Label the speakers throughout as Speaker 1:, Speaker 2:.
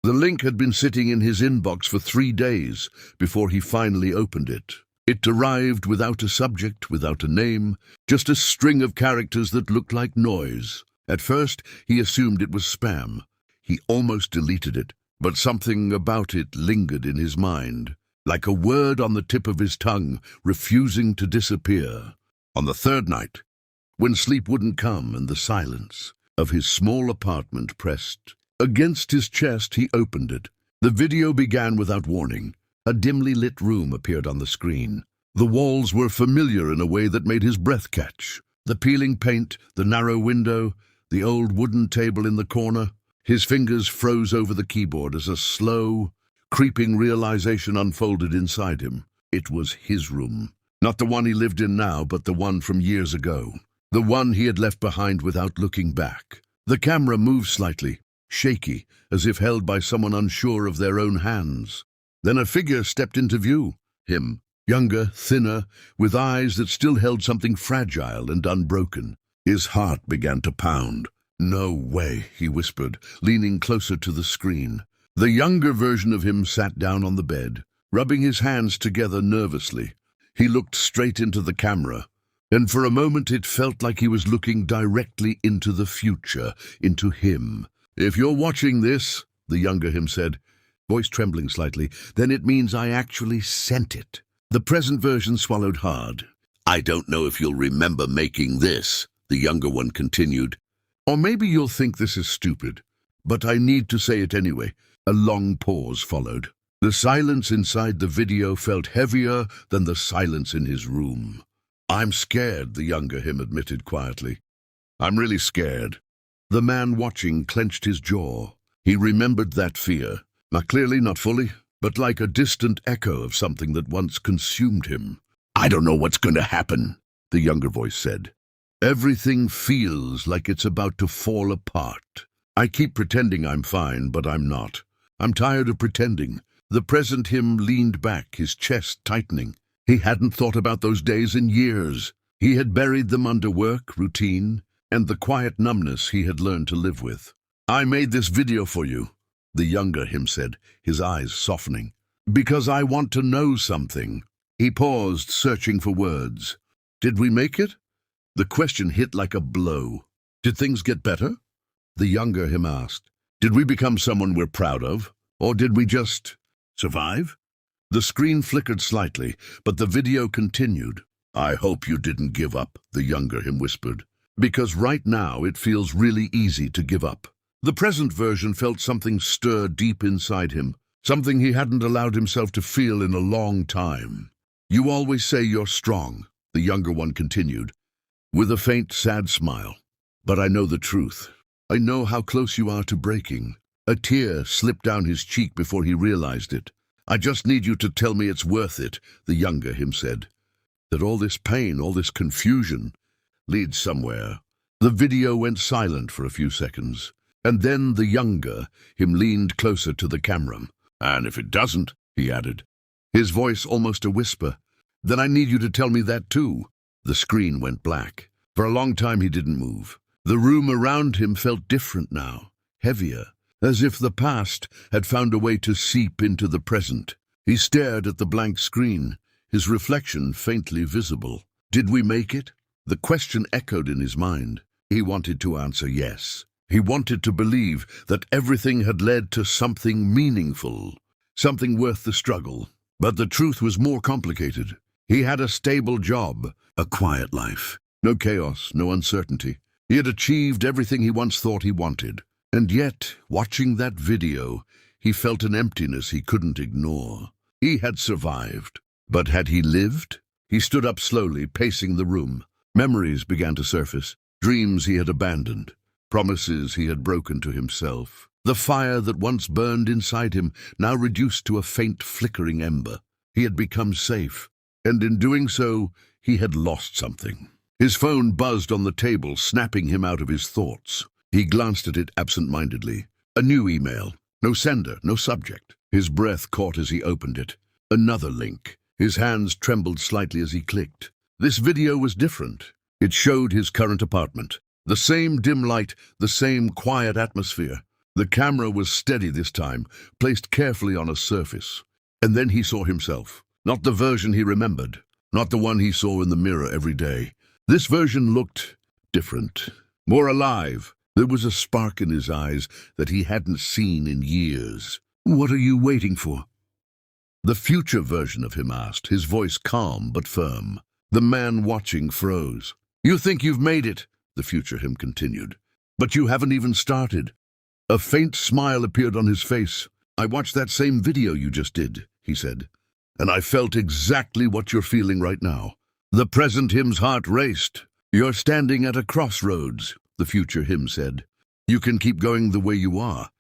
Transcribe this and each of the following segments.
Speaker 1: The link had been sitting in his inbox for 3 days before he finally opened it. It arrived without a subject, without a name, just a string of characters that looked like noise. At first, he assumed it was spam. He almost deleted it, but something about it lingered in his mind, like a word on the tip of his tongue, refusing to disappear. On the third night, when sleep wouldn't come and the silence of his small apartment pressed against his chest, he opened it. The video began without warning. A dimly lit room appeared on the screen. The walls were familiar in a way that made his breath catch. The peeling paint, the narrow window, the old wooden table in the corner. His fingers froze over the keyboard as a slow, creeping realization unfolded inside him. It was his room. Not the one he lived in now, but the one from years ago. The one he had left behind without looking back. The camera moved slightly, shaky, as if held by someone unsure of their own hands. Then a figure stepped into view. Him, younger, thinner, with eyes that still held something fragile and unbroken. His heart began to pound. "No way," he whispered, leaning closer to the screen. The younger version of him sat down on the bed, rubbing his hands together nervously. He looked straight into the camera, and for a moment it felt like he was looking directly into the future, into him. "If you're watching this," the younger him said, voice trembling slightly, "then it means I actually sent it." The present version swallowed hard. "I don't know if you'll remember making this," the younger one continued. "Or maybe you'll think this is stupid, but I need to say it anyway." A long pause followed. The silence inside the video felt heavier than the silence in his room. "I'm scared," the younger him admitted quietly. "I'm really scared." The man watching clenched his jaw. He remembered that fear. Not clearly, not fully, but like a distant echo of something that once consumed him. "I don't know what's going to happen," the younger voice said. "Everything feels like it's about to fall apart. I keep pretending I'm fine, but I'm not. I'm tired of pretending." The present him leaned back, his chest tightening. He hadn't thought about those days in years. He had buried them under work, routine, and the quiet numbness he had learned to live with. "I made this video for you," the younger him said, his eyes softening, "because I want to know something." He paused, searching for words. "Did we make it?" The question hit like a blow. "Did things get better?" The younger him asked. "Did we become someone we're proud of? Or did we just survive?" The screen flickered slightly, but the video continued. "I hope you didn't give up," the younger him whispered, "because right now it feels really easy to give up." The present version felt something stir deep inside him, something he hadn't allowed himself to feel in a long time. "You always say you're strong," the younger one continued, with a faint, sad smile. "But I know the truth. I know how close you are to breaking." A tear slipped down his cheek before he realized it. "I just need you to tell me it's worth it," the younger him said. "That all this pain, all this confusion, leads somewhere." The video went silent for a few seconds, and then the younger him leaned closer to the camera. "And if it doesn't," he added, his voice almost a whisper, "then I need you to tell me that too." The screen went black. For a long time he didn't move. The room around him felt different now, heavier, as if the past had found a way to seep into the present. He stared at the blank screen, his reflection faintly visible. Did we make it? The question echoed in his mind. He wanted to answer yes. He wanted to believe that everything had led to something meaningful, something worth the struggle. But the truth was more complicated. He had a stable job, a quiet life. No chaos, no uncertainty. He had achieved everything he once thought he wanted. And yet, watching that video, he felt an emptiness he couldn't ignore. He had survived. But had he lived? He stood up slowly, pacing the room. Memories began to surface, dreams he had abandoned, promises he had broken to himself. The fire that once burned inside him now reduced to a faint flickering ember. He had become safe, and in doing so, he had lost something. His phone buzzed on the table, snapping him out of his thoughts. He glanced at it absent-mindedly. A new email. No sender, no subject. His breath caught as he opened it. Another link. His hands trembled slightly as he clicked. This video was different. It showed his current apartment. The same dim light, the same quiet atmosphere. The camera was steady this time, placed carefully on a surface. And then he saw himself. Not the version he remembered, not the one he saw in the mirror every day. This version looked different, more alive. There was a spark in his eyes that he hadn't seen in years. "What are you waiting for?" The future version of him asked, his voice calm but firm. The man watching froze. "You think you've made it," the future him continued, "but you haven't even started." A faint smile appeared on his face. "I watched that same video you just did," he said, "and I felt exactly what you're feeling right now." The present him's heart raced. "You're standing at a crossroads," the future him said. "You can keep going the way you are.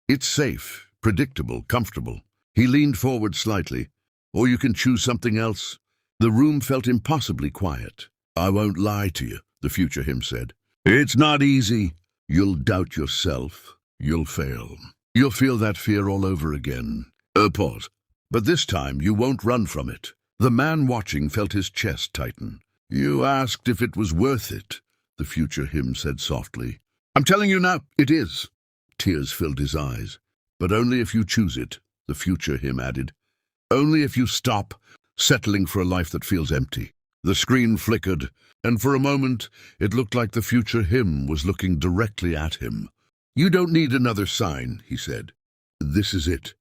Speaker 1: It's safe, predictable, comfortable." He leaned forward slightly. "Or you can choose something else." The room felt impossibly quiet. "I won't lie to you," the future him said. "It's not easy. You'll doubt yourself. You'll fail. You'll feel that fear all over again." Pause. "But this time you won't run from it." The man watching felt his chest tighten. "You asked if it was worth it," the future him said softly. "I'm telling you now, it is." Tears filled his eyes. "But only if you choose it," the future him added. "Only if you stop settling for a life that feels empty." The screen flickered, and for a moment it looked like the future him was looking directly at him. "You don't need another sign," he said. "This is it."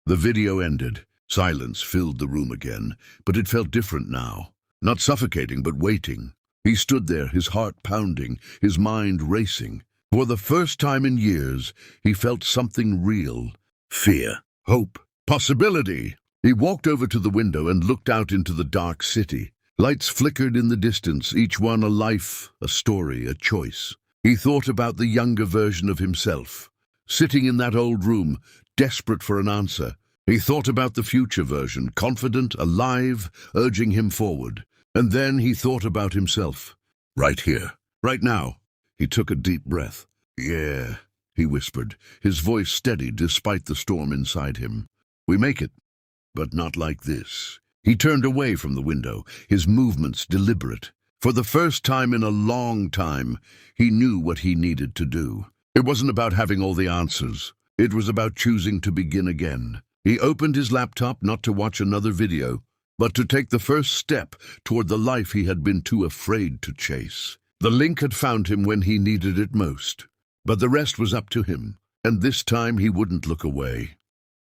Speaker 1: The video ended. Silence filled the room again, but it felt different now. Not suffocating, but waiting. He stood there, his heart pounding, his mind racing. For the first time in years, he felt something real. Fear, hope, possibility. He walked over to the window and looked out into the dark city. Lights flickered in the distance, each one a life, a story, a choice. He thought about the younger version of himself, sitting in that old room, desperate for an answer. He thought about the future version, confident, alive, urging him forward. And then he thought about himself. Right here, right now. He took a deep breath. "Yeah," he whispered, his voice steady despite the storm inside him. "We make it, but not like this." He turned away from the window, his movements deliberate. For the first time in a long time, he knew what he needed to do. It wasn't about having all the answers. It was about choosing to begin again. He opened his laptop not to watch another video, but to take the first step toward the life he had been too afraid to chase. The link had found him when he needed it most. But the rest was up to him, and this time he wouldn't look away.